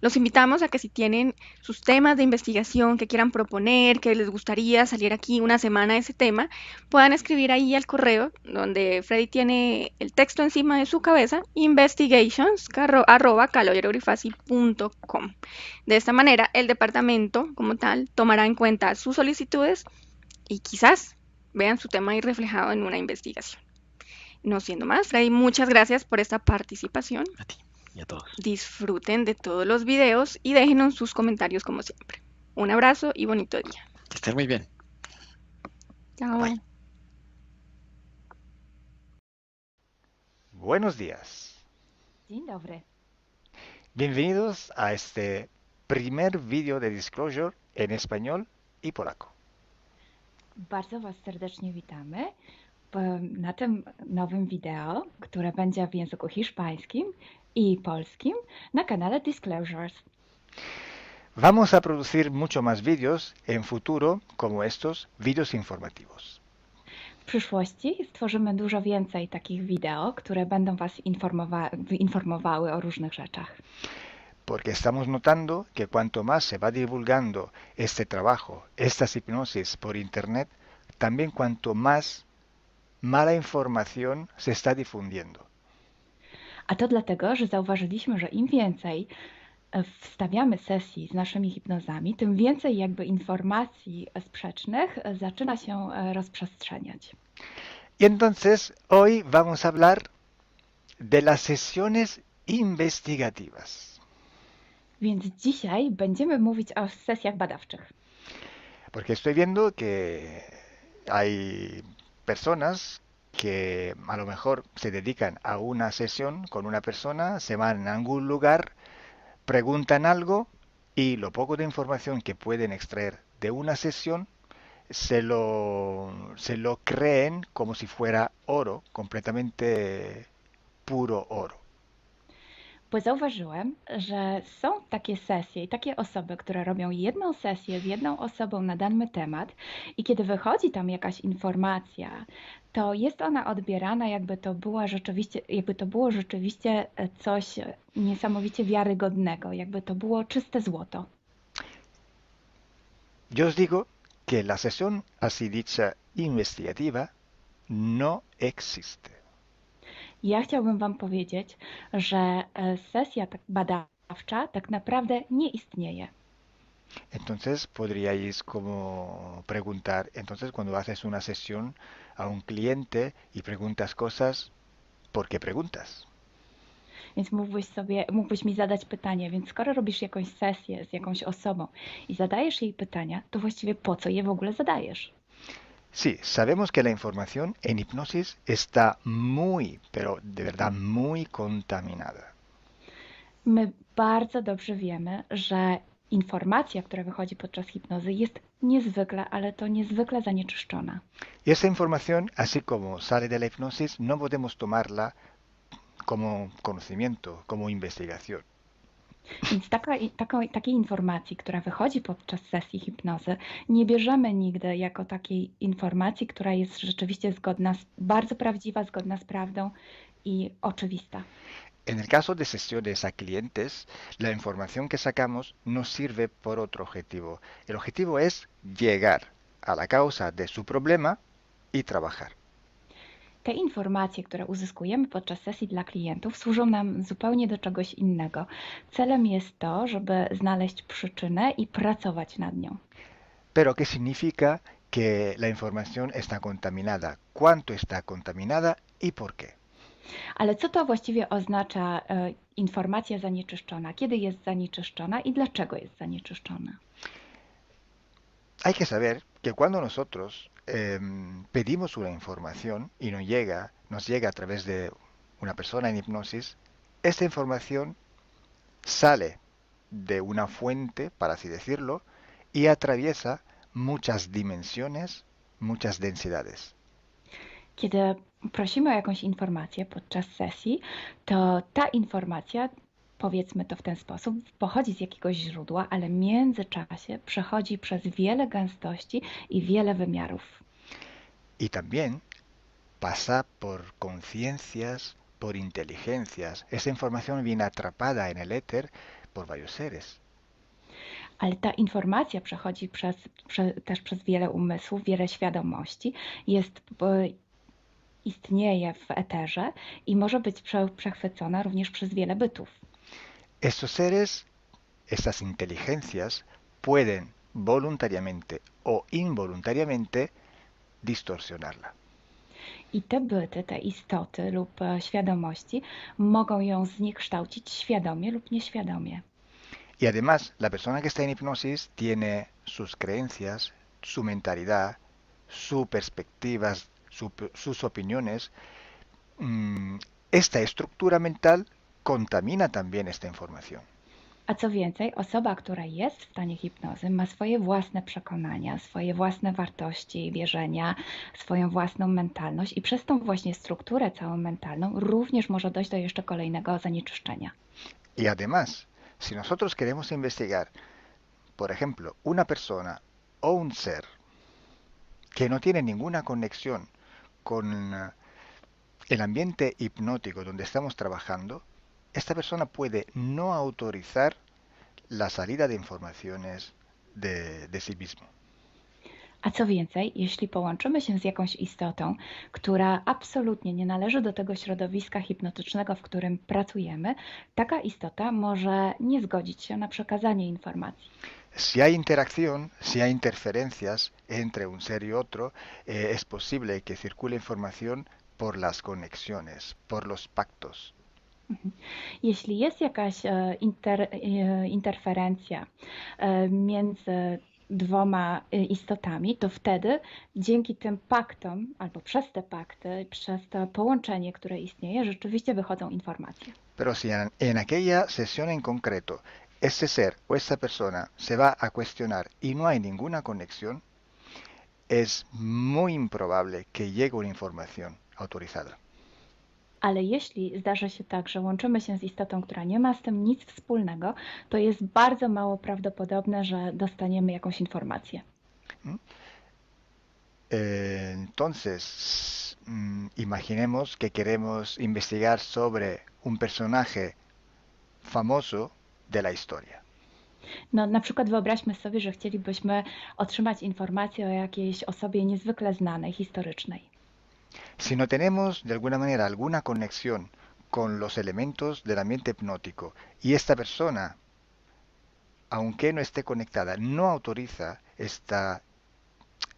Los invitamos a que si tienen sus temas de investigación que quieran proponer, que les gustaría salir aquí una semana de ese tema, puedan escribir ahí al correo donde Freddy tiene el texto encima de su cabeza, investigations@caloyerogrifasi.com. De esta manera, el departamento como tal tomará en cuenta sus solicitudes y quizás vean su tema ahí reflejado en una investigación. No siendo más, Freddy, muchas gracias por esta participación. A ti y a todos. Disfruten de todos los videos y déjenos sus comentarios como siempre. Un abrazo y bonito día. Que estén muy bien. Bye. Chao. Buenos días. Dzień dobry. Bienvenidos a este primer vídeo de Disclosure en español y polaco. Bardzo Was serdecznie witamy na tym nowym wideo, które będzie w języku hiszpańskim i polskim na kanale Disclosures. Vamos a producir mucho más vídeos en futuro como estos vídeos informativos. W przyszłości stworzymy dużo więcej takich wideo, które będą Was informowały o różnych rzeczach. Porque estamos notando que cuanto más se va divulgando este trabajo, estas hipnosis por internet, también cuanto más mala información se está difundiendo. A to dlatego, że zauważyliśmy, że im więcej wstawiamy sesji z naszymi hipnozami, tym więcej jakby informacji sprzecznych zaczyna się rozprzestrzeniać. Y entonces hoy vamos a hablar de las sesiones investigativas. Więc dzisiaj będziemy mówić o sesjach badawczych. Porque estoy viendo que hay personas que a lo mejor se dedican a una sesión con una persona, se van a algún lugar, preguntan algo y lo poco de información que pueden extraer de una sesión se lo creen como si fuera oro, completamente puro oro. Bo zauważyłem, że są takie sesje i takie osoby, które robią jedną sesję z jedną osobą na dany temat i kiedy wychodzi tam jakaś informacja, to jest ona odbierana, jakby to było rzeczywiście coś niesamowicie wiarygodnego, jakby to było czyste złoto. Yo os digo que la sesión así dicha investigativa no existe. Ja chciałbym Wam powiedzieć, że sesja badawcza tak naprawdę nie istnieje. Entonces podríais como preguntar, entonces cuando haces una sesión a un cliente y preguntas cosas, ¿por qué preguntas? Więc mógłbyś mi zadać pytanie, więc skoro robisz jakąś sesję z jakąś osobą i zadajesz jej pytania, to właściwie po co je w ogóle zadajesz? Sí, sabemos que la información en hipnosis está muy, pero de verdad muy contaminada. My bardzo dobrze wiemy, że informacja, która wychodzi podczas hipnozy jest niezwykle, ale to niezwykle zanieczyszczona. Y esa información, así como sale de la hipnosis, no podemos tomarla como conocimiento, como investigación. Więc takiej informacji, która wychodzi podczas sesji hipnozy, nie bierzemy nigdy jako takiej informacji, która jest rzeczywiście bardzo prawdziwa, zgodna z prawdą i oczywista. En el caso de sesiones a clientes, la información que sacamos nos sirve por otro objetivo. El objetivo es llegar a la causa de su problema y trabajar. Te informacje, które uzyskujemy podczas sesji dla klientów, służą nam zupełnie do czegoś innego. Celem jest to, żeby znaleźć przyczynę i pracować nad nią. Pero ¿qué significa que la información está contaminada? ¿Cuánto está contaminada y por qué? Ale co to właściwie oznacza informacja zanieczyszczona? Kiedy jest zanieczyszczona i dlaczego jest zanieczyszczona? Hay que saber que cuando nosotros pedimos una información y nos llega a través de una persona en hipnosis, esta información sale de una fuente, para así decirlo, y atraviesa muchas dimensiones, muchas densidades. Kiedy prosimy o jakąś informację podczas sesji, to ta informacja, powiedzmy to w ten sposób, pochodzi z jakiegoś źródła, ale w międzyczasie przechodzi przez wiele gęstości i wiele wymiarów. Y también pasa por conciencias, por inteligencias. Esa información viene atrapada en el éter por varios seres. Ale ta informacja przechodzi też przez wiele umysłów, wiele świadomości, istnieje w eterze i może być przechwycona również przez wiele bytów. Estos seres, estas inteligencias, pueden voluntariamente o involuntariamente distorsionarla. I te byty, te istoty lub świadomości mogą ją zniekształcić świadomie lub nieświadomie. Y además, la persona que está en hipnosis tiene sus creencias, su mentalidad, sus perspectivas, sus opiniones. Esta estructura mental contamina también esta información. A co więcej, osoba, która jest w stanie hipnozy, ma swoje własne przekonania, swoje własne wartości i wierzenia, swoją własną mentalność i przez tą właśnie strukturę całą mentalną również może dojść do jeszcze kolejnego zanieczyszczenia. Y además, si nosotros queremos investigar, por ejemplo, una persona o un ser que no tiene ninguna conexión con el ambiente hipnótico donde estamos trabajando, esta persona puede no autorizar la salida de informaciones de sí mismo. A co więcej, jeśli połączymy się z jakąś istotą, która absolutnie nie należy do tego środowiska hipnotycznego, w którym pracujemy, taka istota może nie zgodzić się na przekazanie informacji. Si hay interacción, si hay interferencias entre un ser y otro, es posible que circule información por las conexiones, por los pactos. Jeśli jest jakaś interferencja między dwoma istotami, to wtedy dzięki tym paktom, albo przez te pakty, przez to połączenie, które istnieje, rzeczywiście wychodzą informacje. Pero si en aquella sesión en concreto ese ser o esa persona se va a cuestionar y no hay ninguna conexión, es muy improbable que llegue una información autorizada. Ale jeśli zdarzy się tak, że łączymy się z istotą, która nie ma z tym nic wspólnego, to jest bardzo mało prawdopodobne, że dostaniemy jakąś informację. Entonces, imaginemos que queremos investigar sobre un personaje famoso de la historia. No, na przykład wyobraźmy sobie, że chcielibyśmy otrzymać informację o jakiejś osobie niezwykle znanej, historycznej. Si no tenemos de alguna manera alguna conexión con los elementos del ambiente hipnótico y esta persona, aunque no esté conectada, no autoriza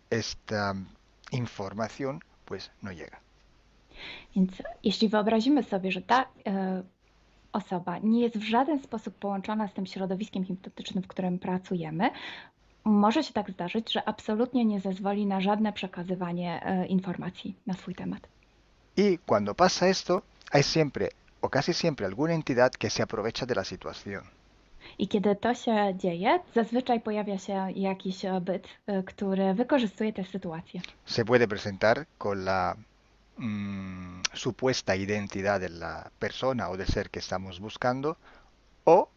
esta información, pues no llega. Więc jeśli wyobrazimy sobie, że ta osoba nie jest w żaden sposób połączona z tym środowiskiem hipnotycznym, w którym pracujemy, może się tak zdarzyć, że absolutnie nie zezwoli na żadne przekazywanie informacji na swój temat. Y cuando pasa esto, hay siempre o casi siempre alguna entidad que se aprovecha de la situación. I kiedy to się dzieje, zazwyczaj pojawia się jakiś byt, który wykorzystuje tę sytuację. Se puede presentar con la supuesta identidad de la persona o del ser que estamos buscando, o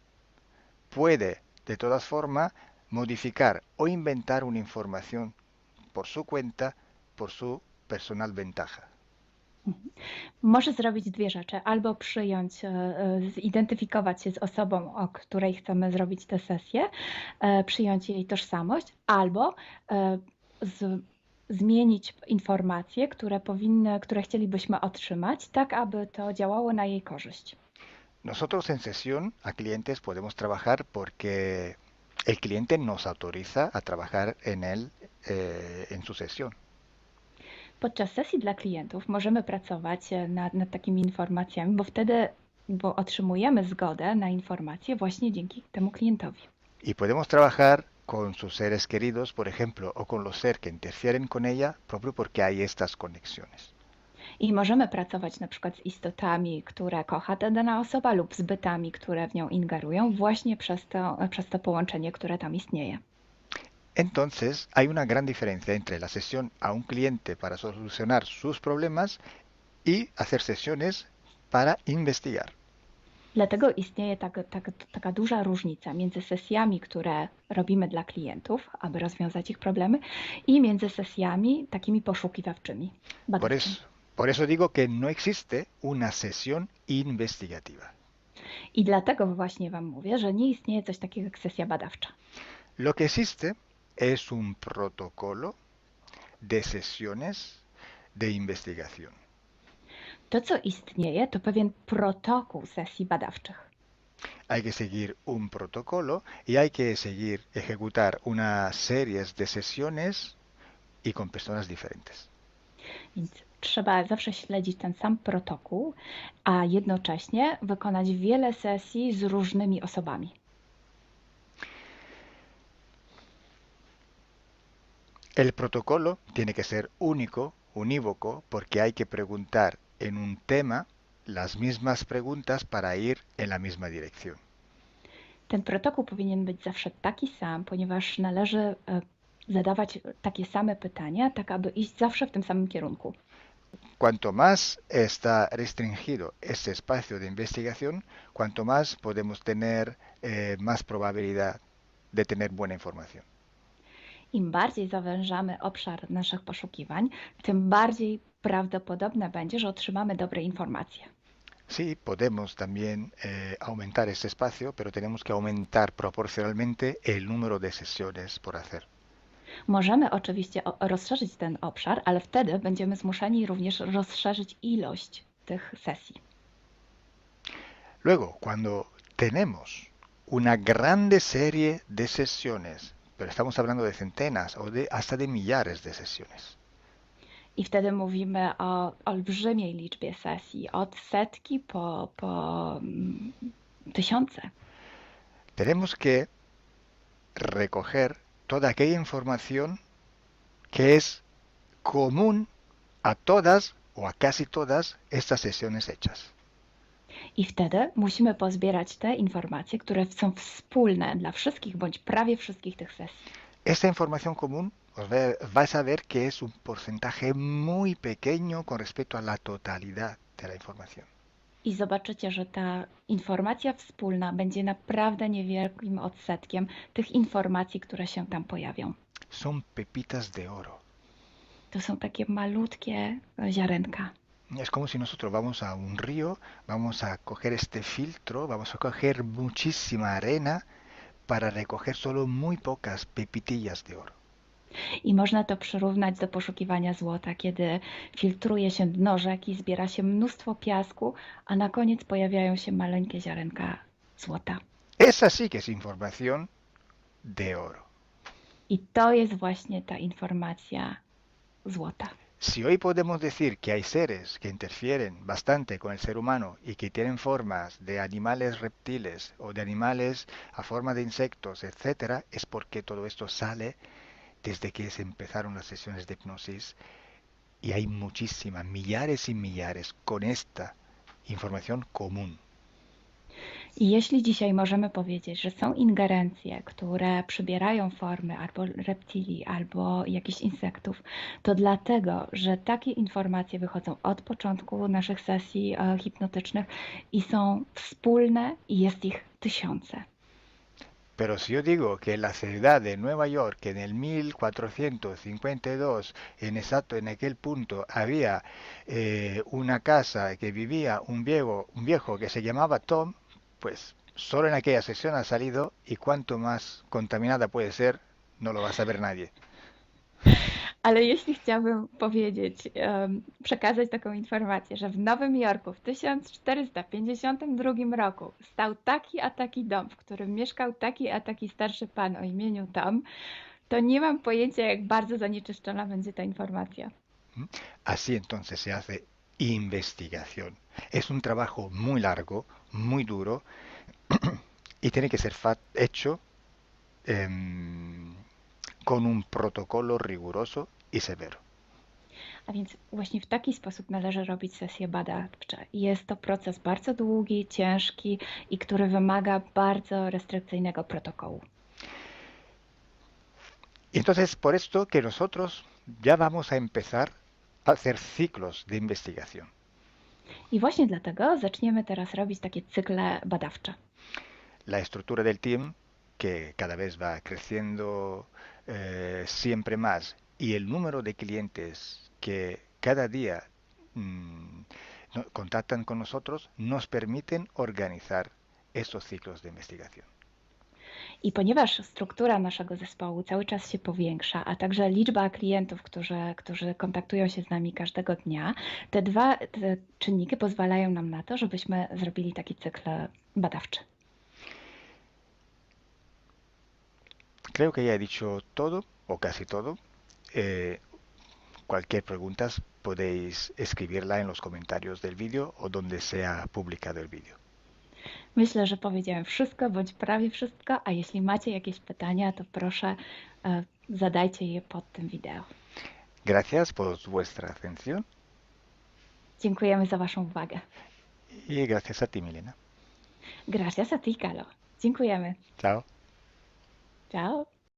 puede de todas formas modificar o inventar una información por su cuenta, por su personal ventaja. Może zrobić dwie rzeczy. Albo przyjąć, zidentyfikować się z osobą, o której chcemy zrobić tę sesję, przyjąć jej tożsamość, albo zmienić informacje, które chcielibyśmy otrzymać, tak aby to działało na jej korzyść. Nosotros en sesión a clientes podemos trabajar porque el cliente nos autoriza a trabajar en él en su sesión. Podczas sesji dla klientów możemy pracować nad takimi informacjami, bo otrzymujemy zgodę na informacje właśnie dzięki temu klientowi. Y podemos trabajar con sus seres queridos, por ejemplo, o con los seres que interfieren con ella, propio porque hay estas conexiones. I możemy pracować na przykład z istotami, które kocha ta dana osoba, lub z bytami, które w nią ingerują, właśnie przez to połączenie, które tam istnieje. Entonces, hay una gran diferencia entre la sesión a un cliente para solucionar sus problemas y hacer sesiones para investigar. Dlatego istnieje taka duża różnica między sesjami, które robimy dla klientów, aby rozwiązać ich problemy, i między sesjami takimi poszukiwawczymi, badawczymi. Por eso digo que no existe una sesión investigativa. I dlatego właśnie Wam mówię, że nie istnieje coś takiego jak sesja badawcza. Lo que existe es un protocolo de sesiones de investigación. To, co istnieje, to pewien protokół sesji badawczych. Hay que seguir un protocolo y hay que ejecutar una serie de sesiones y con personas diferentes. Więc trzeba zawsze śledzić ten sam protokół, a jednocześnie wykonać wiele sesji z różnymi osobami. El protocolo tiene que ser único, unívoco, porque hay que preguntar en un tema las mismas preguntas para ir en la misma dirección. Ten protokół powinien być zawsze taki sam, ponieważ należy zadawać takie same pytania, tak aby iść zawsze w tym samym kierunku. Cuanto más está restringido este espacio de investigación, cuanto más podemos tener más probabilidad de tener buena información. Im bardziej zawężamy obszar naszych poszukiwań, tym bardziej prawdopodobne będzie, że otrzymamy dobre informacje. Sí, podemos también aumentar este espacio, pero tenemos que aumentar proporcionalmente el número de sesiones por hacer. Możemy oczywiście rozszerzyć ten obszar, ale wtedy będziemy zmuszeni również rozszerzyć ilość tych sesji. Luego, cuando tenemos una grande serie de sesiones, pero estamos hablando de centenas o hasta de millares de sesiones. I wtedy mówimy o olbrzymiej liczbie sesji, od setki po tysiące. Tenemos que recoger toda aquella información que es común a todas o a casi todas estas sesiones hechas. I wtedy musimy pozbierać te informacje, które są wspólne dla wszystkich bądź prawie wszystkich tych sesji. Esta información común Vais a ver que es un porcentaje muy pequeño con respecto a la totalidad de la información. I zobaczycie, że ta informacja wspólna będzie naprawdę niewielkim odsetkiem tych informacji, które się tam pojawią. Son pepitas de oro. To są takie malutkie ziarenka. Es como si nosotros vamos a un río, vamos a coger este filtro, vamos a coger muchísima arena para recoger solo muy pocas pepitillas de oro. I można to przyrównać do poszukiwania złota, kiedy filtruje się dno rzeki, zbiera się mnóstwo piasku, a na koniec pojawiają się maleńkie ziarenka złota. Esa sí que es información de oro. I to jest właśnie ta informacja złota. Si hoy podemos decir que hay seres que interfieren bastante con el ser humano y que tienen formas de animales reptiles o de animales a forma de insectos, etcétera, es porque todo esto sale desde que se empezaron las sesiones de hipnosis y hay muchísimas, millares y millares con esta información común. I jeśli dzisiaj możemy powiedzieć, że są ingerencje, które przybierają formy albo reptilii, albo jakichś insektów, to dlatego, że takie informacje wychodzą od początku naszych sesji hipnotycznych i są wspólne i jest ich tysiące. Pero si yo digo que en la ciudad de Nueva York, en el 1452, en aquel punto, había una casa que vivía un viejo que se llamaba Tom, pues solo en aquella sesión ha salido y cuanto más contaminada puede ser, no lo va a saber nadie. Ale jeśli chciałbym powiedzieć, przekazać taką informację, że w Nowym Jorku w 1452 roku stał taki a taki dom, w którym mieszkał taki a taki starszy pan o imieniu Tom, to nie mam pojęcia, jak bardzo zanieczyszczona będzie ta informacja. Así entonces se hace investigación. Es un trabajo muy largo, muy duro y tiene que ser hecho con un protocolo riguroso y severo. A więc właśnie w taki sposób należy robić sesje badawcze. Jest to proces bardzo długi, ciężki i który wymaga bardzo restrykcyjnego protokołu. Y entonces por esto que nosotros ya vamos a empezar a hacer ciclos de investigación. I właśnie dlatego zaczniemy teraz robić takie cykle badawcze. La estructura del team, que cada vez va creciendo siempre más, y el número de clientes que cada día contactan con nosotros, nos permiten organizar estos ciclos de investigación. I ponieważ struktura naszego zespołu cały czas się powiększa, a także liczba klientów, którzy kontaktują się z nami każdego dnia, te czynniki pozwalają nam na to, żebyśmy zrobili taki cykl badawczy. Creo que ya he dicho todo, o casi todo. Cualquier pregunta podéis escribirla en los comentarios del vídeo o donde sea publicado el vídeo. Myślę, że powiedziałem wszystko, bądź prawie wszystko, a jeśli macie jakieś pytania, to proszę zadajcie je pod tym wideo. Gracias por vuestra atención. Dziękujemy za Waszą uwagę. Y gracias a ti, Milena. Gracias a ti, Kalo. Dziękujemy. Chao. Ciao.